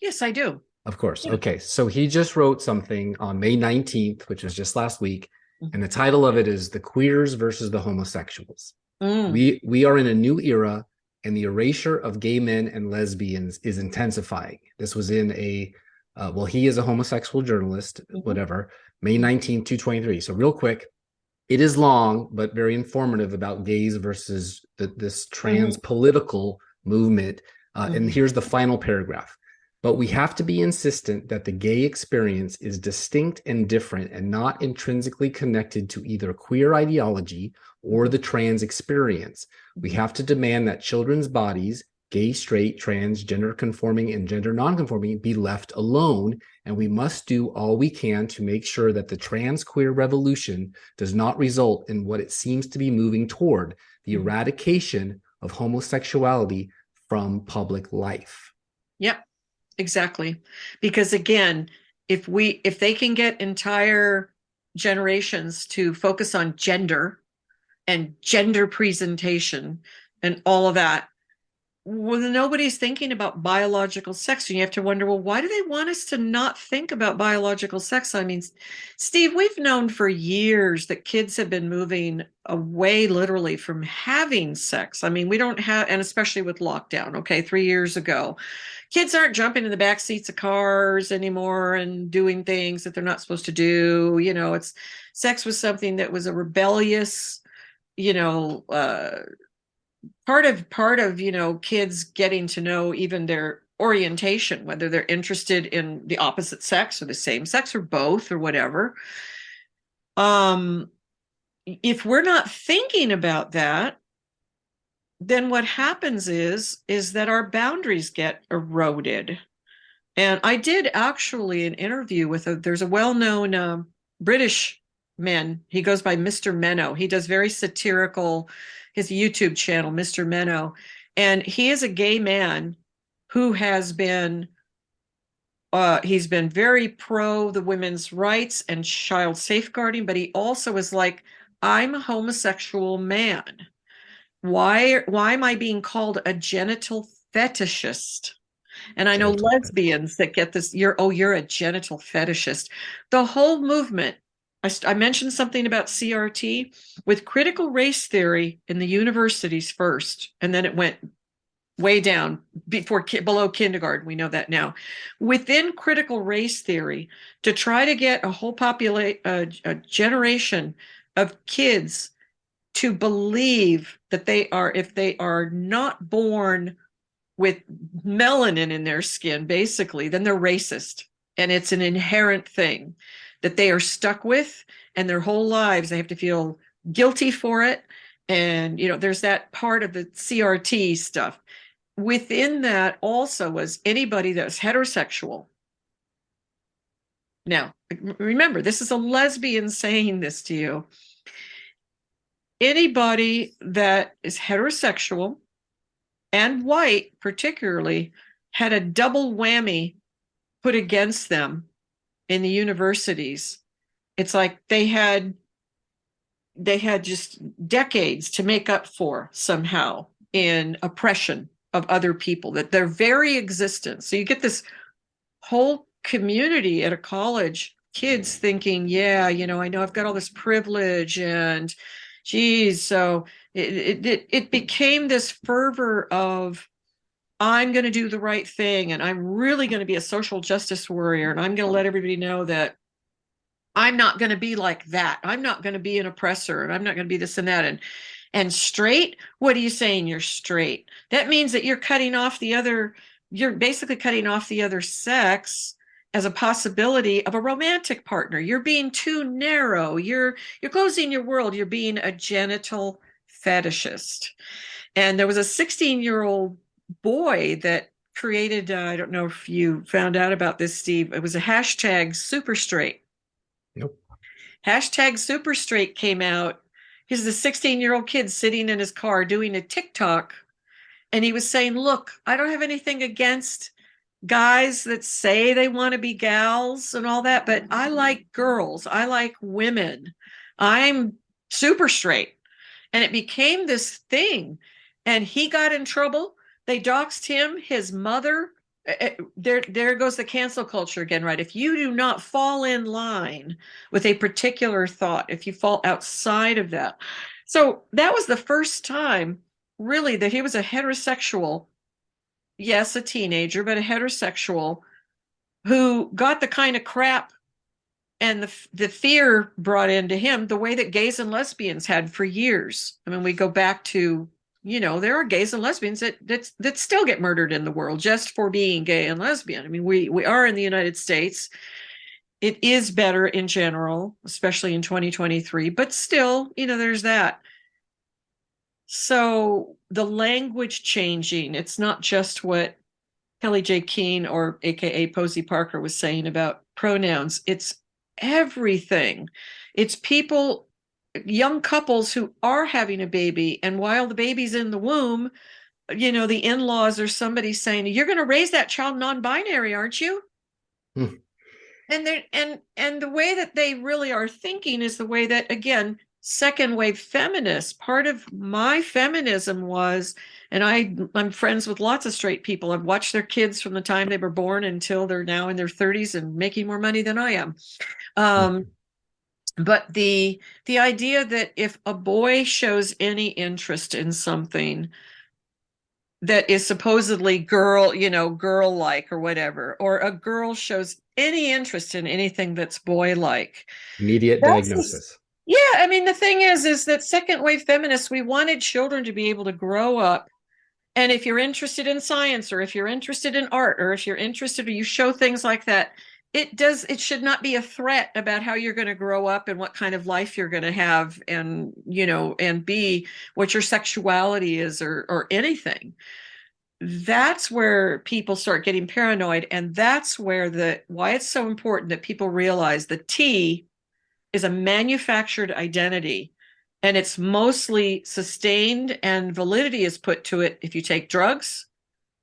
Yes, I do. Of course. Yeah. Okay. So he just wrote something on May 19th, which was just last week. Mm-hmm. And the title of it is The Queers versus the Homosexuals. We are in a new era, and the erasure of gay men and lesbians is intensifying. This was in he is a homosexual journalist, whatever, May 19th, 2023. So real quick, it is long, but very informative about gays versus this trans political movement. And here's the final paragraph. But we have to be insistent that the gay experience is distinct and different and not intrinsically connected to either queer ideology or the trans experience. We have to demand that children's bodies, gay, straight, trans, gender conforming, and gender nonconforming, be left alone. And we must do all we can to make sure that the trans queer revolution does not result in what it seems to be moving toward, the eradication of homosexuality from public life. Yep, exactly. Because again, if they can get entire generations to focus on gender and gender presentation and all of that, well, nobody's thinking about biological sex. And you have to wonder, well, why do they want us to not think about biological sex? I mean, Steve, we've known for years that kids have been moving away literally from having sex. I mean, we don't have, and especially with lockdown, okay, 3 years ago, kids aren't jumping in the back seats of cars anymore and doing things that they're not supposed to do. You know, sex was something that was a rebellious, you know, part of you know, kids getting to know even their orientation, whether they're interested in the opposite sex or the same sex or both or whatever. If we're not thinking about that, then what happens is that our boundaries get eroded. And I did actually an interview with there's a well-known British man. He goes by Mr. Menno. He does very satirical, his YouTube channel, Mr. Menno. And he is a gay man who has been, he's been very pro the women's rights and child safeguarding, but he also is like, I'm a homosexual man. Why am I being called a genital fetishist? And I know lesbians that get this, you're a genital fetishist. The whole movement, I mentioned something about CRT with critical race theory in the universities first, and then it went way down below kindergarten. We know that now. Within critical race theory, to try to get a whole a generation of kids to believe that if they are not born with melanin in their skin, basically, then they're racist. And it's an inherent thing that they are stuck with, and their whole lives they have to feel guilty for it. And, you know, there's that part of the CRT stuff. Within that also was anybody that was heterosexual. Now, remember, this is a lesbian saying this to you. Anybody that is heterosexual and white, particularly, had a double whammy put against them in the universities. It's like they had just decades to make up for somehow in oppression of other people, that their very existence. So you get this whole community at a college, kids thinking, yeah, you know, I know I've got all this privilege and geez. So it became this fervor of, I'm going to do the right thing, and I'm really going to be a social justice warrior, and I'm going to let everybody know that I'm not going to be like that. I'm not going to be an oppressor, and I'm not going to be this and that. And straight, what are you saying? You're straight. That means that you're basically cutting off the other sex as a possibility of a romantic partner. You're being too narrow. You're closing your world. You're being a genital fetishist. And there was a 16-year-old boy that created, I don't know if you found out about this, Steve, it was a hashtag super straight. Nope. Hashtag super straight came out. He's a 16-year-old kid sitting in his car doing a TikTok. And he was saying, look, I don't have anything against guys that say they want to be gals and all that, but I like girls. I like women. I'm super straight. And it became this thing. And he got in trouble. They doxed him, his mother. There goes the cancel culture again, right? If you do not fall in line with a particular thought, if you fall outside of that. So that was the first time, really, that he was a heterosexual, yes, a teenager, but a heterosexual who got the kind of crap and the fear brought into him the way that gays and lesbians had for years. I mean, we go back to there are gays and lesbians that still get murdered in the world just for being gay and lesbian. I mean, we are in the United States. It is better in general, especially in 2023, but still, there's that. So the language changing, it's not just what Kelly J. Keene, or AKA Posey Parker, was saying about pronouns. It's everything. It's people, young couples who are having a baby, and while the baby's in the womb, the in-laws or somebody saying, "You're going to raise that child non-binary, aren't you?" Hmm. And the way that they really are thinking is the way that, again, second wave feminists, part of my feminism was, and I'm friends with lots of straight people. I've watched their kids from the time they were born until they're now in their 30s and making more money than I am. But the idea that if a boy shows any interest in something that is supposedly girl-like or whatever, or a girl shows any interest in anything that's boy-like, Immediate diagnosis. Yeah, I mean, the thing is that second wave feminists, we wanted children to be able to grow up. And if you're interested in science, or if you're interested in art, or if you're interested, or you show things like that, it should not be a threat about how you're going to grow up and what kind of life you're going to have, and, and be what your sexuality is, or anything. That's where people start getting paranoid. And that's where why it's so important that people realize the T is a manufactured identity, and it's mostly sustained, and validity is put to it if you take drugs,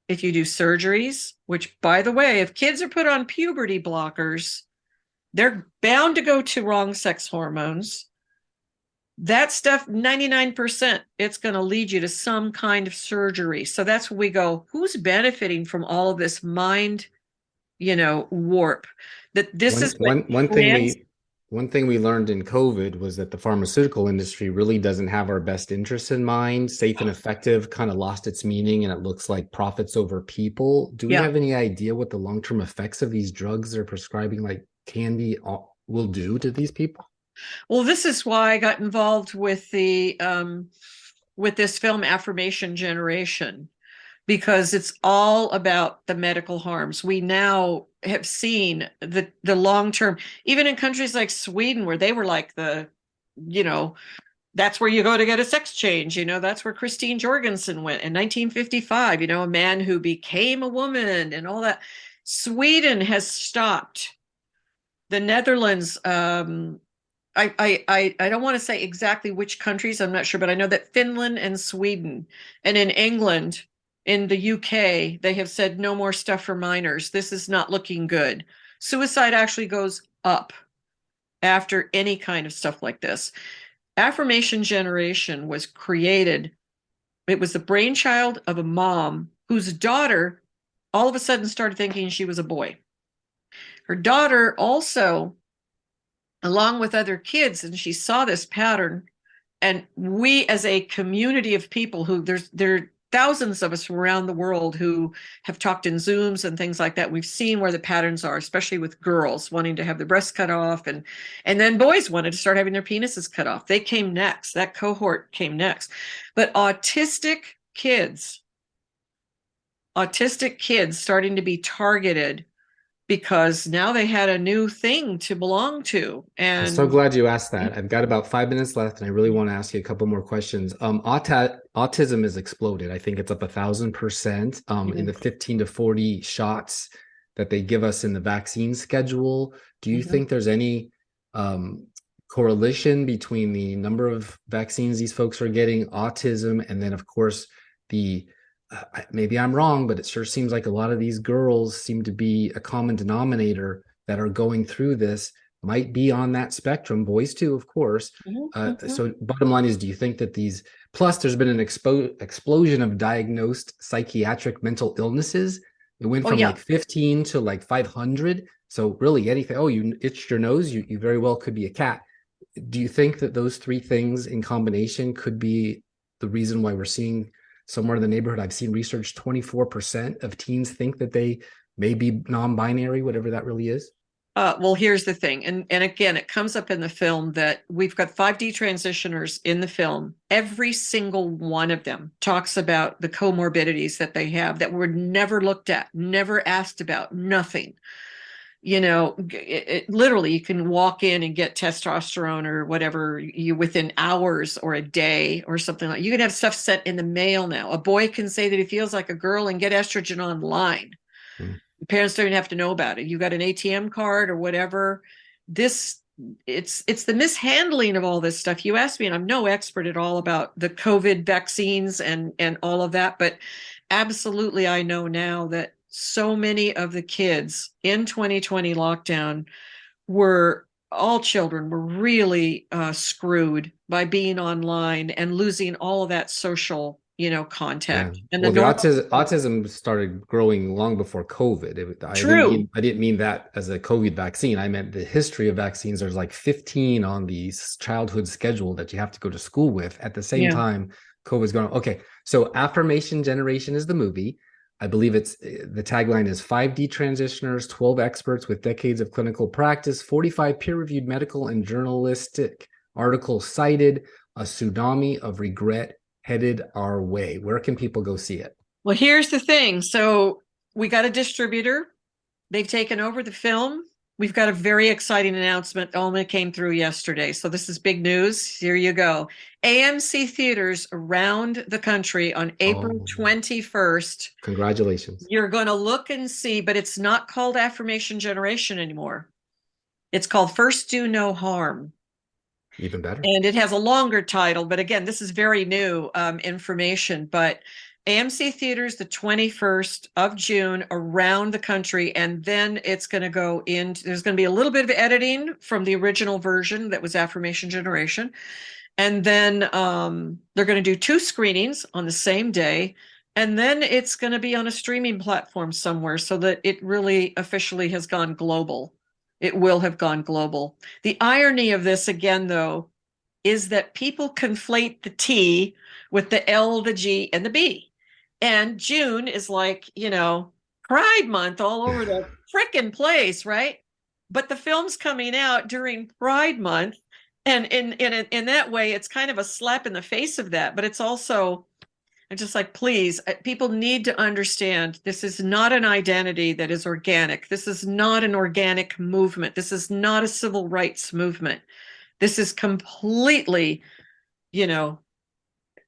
if you do surgeries, which, by the way, if kids are put on puberty blockers, they're bound to go to wrong sex hormones. That stuff, 99%, it's going to lead you to some kind of surgery. So that's where we go, who's benefiting from all of this mind, warp? That this is One thing we learned in COVID was that the pharmaceutical industry really doesn't have our best interests in mind. Safe and effective kind of lost its meaning, and it looks like profits over people. Do we have any idea what the long-term effects of these drugs they're prescribing, like candy, will do to these people? Well, this is why I got involved with with this film, Affirmation Generation, because it's all about the medical harms. We now have seen the long-term, even in countries like Sweden, where they were like that's where you go to get a sex change. That's where Christine Jorgensen went in 1955, a man who became a woman and all that. Sweden has stopped. The Netherlands, I don't want to say exactly which countries, I'm not sure, but I know that Finland and Sweden, and in England, in the UK, they have said no more stuff for minors. This is not looking good. Suicide actually goes up after any kind of stuff like this. Affirmation Generation was created. It was the brainchild of a mom whose daughter all of a sudden started thinking she was a boy. Her daughter also, along with other kids, and she saw this pattern. And we, as a community of people who there are thousands of us from around the world who have talked in Zooms and things like that, we've seen where the patterns are, especially with girls wanting to have their breasts cut off, and then boys wanted to start having their penises cut off. They came next. That cohort came next. But autistic kids starting to be targeted because now they had a new thing to belong to. And I'm so glad you asked that. I've got about 5 minutes left, and I really want to ask you a couple more questions. Autism has exploded. I think it's up 1,000% in the 15 to 40 shots that they give us in the vaccine schedule. Do you think there's any correlation between the number of vaccines these folks are getting, autism, and then, of course, maybe I'm wrong, but it sure seems like a lot of these girls seem to be a common denominator that are going through this, might be on that spectrum, boys too, of course. So bottom line is, do you think that plus there's been an explosion of diagnosed psychiatric mental illnesses. It went from like 15 to like 500. So really anything, you itched your nose, you very well could be a cat. Do you think that those three things in combination could be the reason why we're seeing somewhere in the neighborhood? I've seen research, 24% of teens think that they may be non-binary, whatever that really is. Well, here's the thing. And again, it comes up in the film that we've got 5D transitioners in the film. Every single one of them talks about the comorbidities that they have that were never looked at, never asked about, nothing. Literally, you can walk in and get testosterone or whatever you within hours or a day or something like. You can have stuff sent in the mail now. A boy can say that he feels like a girl and get estrogen online. Mm. Parents don't even have to know about it. You got an ATM card or whatever. It's the mishandling of all this stuff. You asked me, and I'm no expert at all about the COVID vaccines and all of that, but absolutely I know now that so many of the kids in 2020 lockdown all children were really screwed by being online and losing all of that social contact. Yeah. And Well, the the normal. autism started growing long before COVID. True. I didn't mean that as a COVID vaccine. I meant the history of vaccines. There's like 15 on the childhood schedule that you have to go to school with. At the same Yeah. time, COVID's going. Okay, so Affirmation Generation is the movie. I believe the tagline is 5D transitioners, 12 experts with decades of clinical practice, 45 peer-reviewed medical and journalistic articles cited, a tsunami of regret headed our way. Where can people go see it? Well, here's the thing. So we got a distributor. They've taken over the film. We've got a very exciting announcement. Only came through yesterday. So this is big news. Here you go. AMC theaters around the country on April 21st. Congratulations. You're going to look and see, but it's not called Affirmation Generation anymore. It's called First Do No Harm. Even better. And it has a longer title, but again, this is very new information. But AMC theaters the 21st of June around the country, and then it's going to go into, there's going to be a little bit of editing from the original version that was Affirmation Generation. And then they're going to do 2 screenings on the same day. And then it's going to be on a streaming platform somewhere so that it really officially has gone global. It will have gone global. The irony of this, again, though, is that people conflate the T with the L, the G, and the B. And June is like, Pride Month all over the frickin' place, right? But the film's coming out during Pride Month. And in that way, it's kind of a slap in the face of that. But it's also, I'm just like, please, people need to understand this is not an identity that is organic. This is not an organic movement. This is not a civil rights movement. This is completely,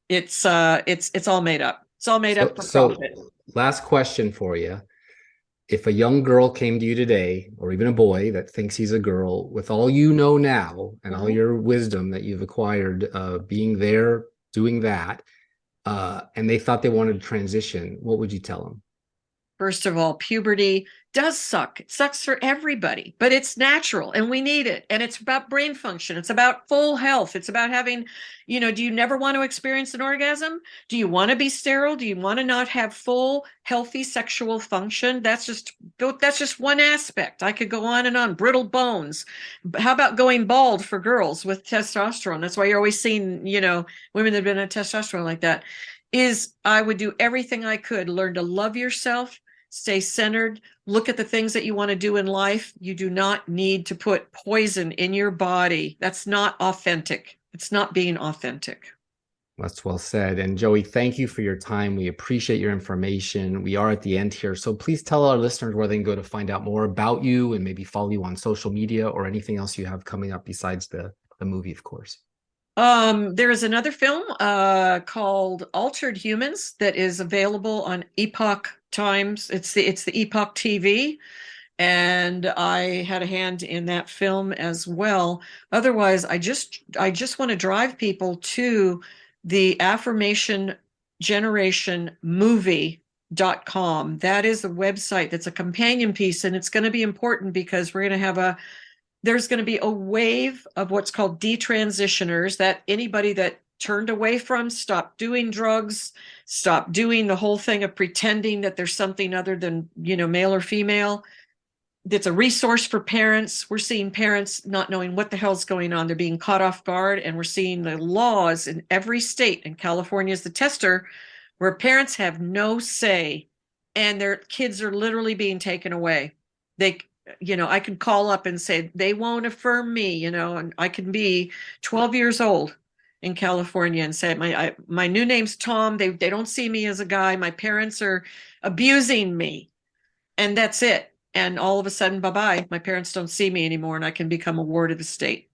it's all made up. It's all made up for profit. Last question for you. If a young girl came to you today, or even a boy that thinks he's a girl, with all you know now and all your wisdom that you've acquired being there, doing that, and they thought they wanted to transition, what would you tell them? First of all, puberty does suck. It sucks for everybody, but it's natural and we need it. And it's about brain function. It's about full health. It's about having, do you never want to experience an orgasm? Do you want to be sterile? Do you want to not have full, healthy sexual function? That's just one aspect. I could go on and on. Brittle bones. How about going bald for girls with testosterone? That's why you're always seeing, women that have been on testosterone like that. I would do everything I could, learn to love yourself, stay centered, look at the things that you want to do in life. You do not need to put poison in your body. That's not authentic. It's not being authentic. That's well said. And Joey, thank you for your time. We appreciate your information. We are at the end here. So please tell our listeners where they can go to find out more about you and maybe follow you on social media or anything else you have coming up besides the movie, of course. There is another film called Altered Humans that is available on Epoch Times. It's the Epoch TV, and I had a hand in that film as well. Otherwise, I just want to drive people to the Affirmation Generation movie.com. That is a website that's a companion piece, and it's going to be important because we're going to have there's going to be a wave of what's called detransitioners, that anybody that turned away from, stopped doing drugs, stopped doing the whole thing of pretending that there's something other than, male or female. It's a resource for parents. We're seeing parents not knowing what the hell's going on. They're being caught off guard, and we're seeing the laws in every state, and California is the tester, where parents have no say and their kids are literally being taken away. I could call up and say, they won't affirm me, and I can be 12 years old in California and say, my new name's Tom. They don't see me as a guy. My parents are abusing me. And that's it. And all of a sudden, bye-bye. My parents don't see me anymore, and I can become a ward of the state.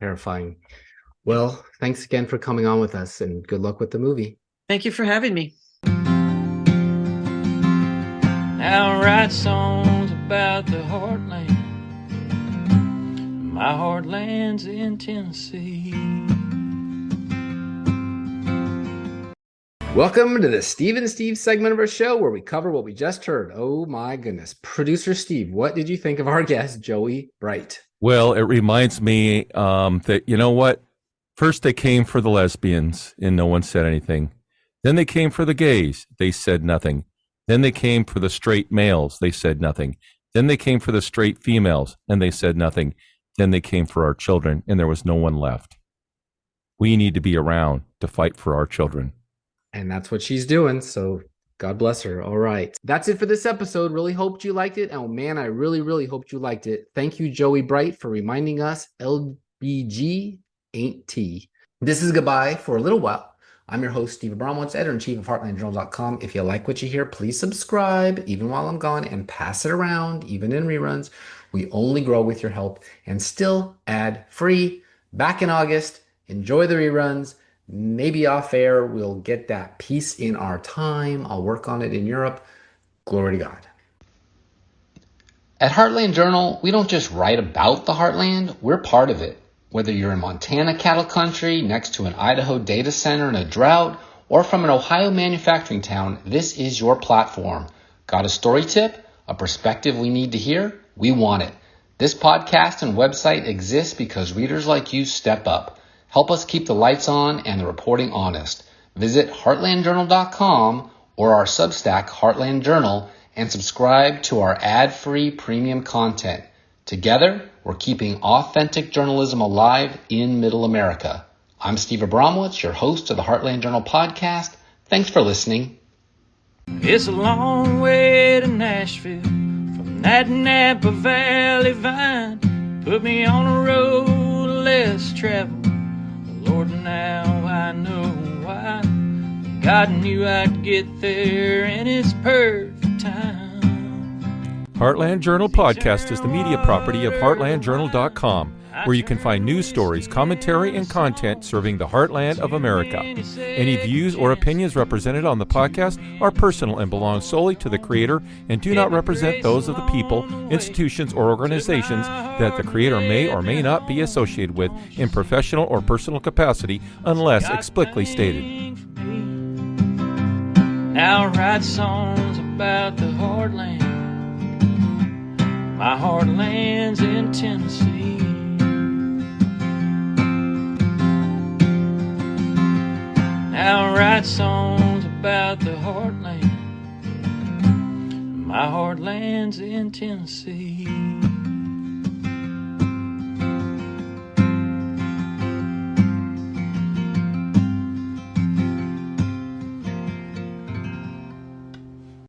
Terrifying. Well, thanks again for coming on with us, and good luck with the movie. Thank you for having me. Now I write songs about the heartland. My heartland's in Tennessee. Welcome to the Steve and Steve segment of our show where we cover what we just heard. Oh my goodness. Producer Steve, what did you think of our guest, Joey Bright? Well, it reminds me that, you know what? First they came for the lesbians and no one said anything. Then they came for the gays. They said nothing. Then they came for the straight males. They said nothing. Then they came for the straight females and they said nothing. Then they came for our children and there was no one left. We need to be around to fight for our children. And that's what she's doing. So God bless her. All right. That's it for this episode. Really hoped you liked it. Oh man, I really, really hoped you liked it. Thank you, Joey Bright, for reminding us LBG ain't T. This is goodbye for a little while. I'm your host, Steve Abramowitz, editor-in-chief of HeartlandJournal.com. If you like what you hear, please subscribe, even while I'm gone, and pass it around, even in reruns. We only grow with your help, and still ad-free. Back in August. Enjoy the reruns. Maybe off air, we'll get that piece in our time. I'll work on it in Europe. Glory to God. At Heartland Journal, we don't just write about the Heartland, we're part of it. Whether you're in Montana cattle country, next to an Idaho data center in a drought, or from an Ohio manufacturing town, this is your platform. Got a story tip? A perspective we need to hear? We want it. This podcast and website exists because readers like you step up. Help us keep the lights on and the reporting honest. Visit heartlandjournal.com or our Substack, Heartland Journal, and subscribe to our ad-free premium content. Together, we're keeping authentic journalism alive in Middle America. I'm Steve Abramowitz, your host of the Heartland Journal podcast. Thanks for listening. It's a long way to Nashville from that Napa Valley vine. Put me on a road less traveled. Lord, now I know why. God knew I'd get there in His perfect time. Heartland Journal Podcast is the media property of heartlandjournal.com, where you can find news stories, commentary, and content serving the heartland of America. Any views or opinions represented on the podcast are personal and belong solely to the creator and do not represent those of the people, institutions, or organizations that the creator may or may not be associated with in professional or personal capacity unless explicitly stated. Now I write songs about the heartland. My heartland's in Tennessee. Now I write songs about the heartland. My heartland's in Tennessee.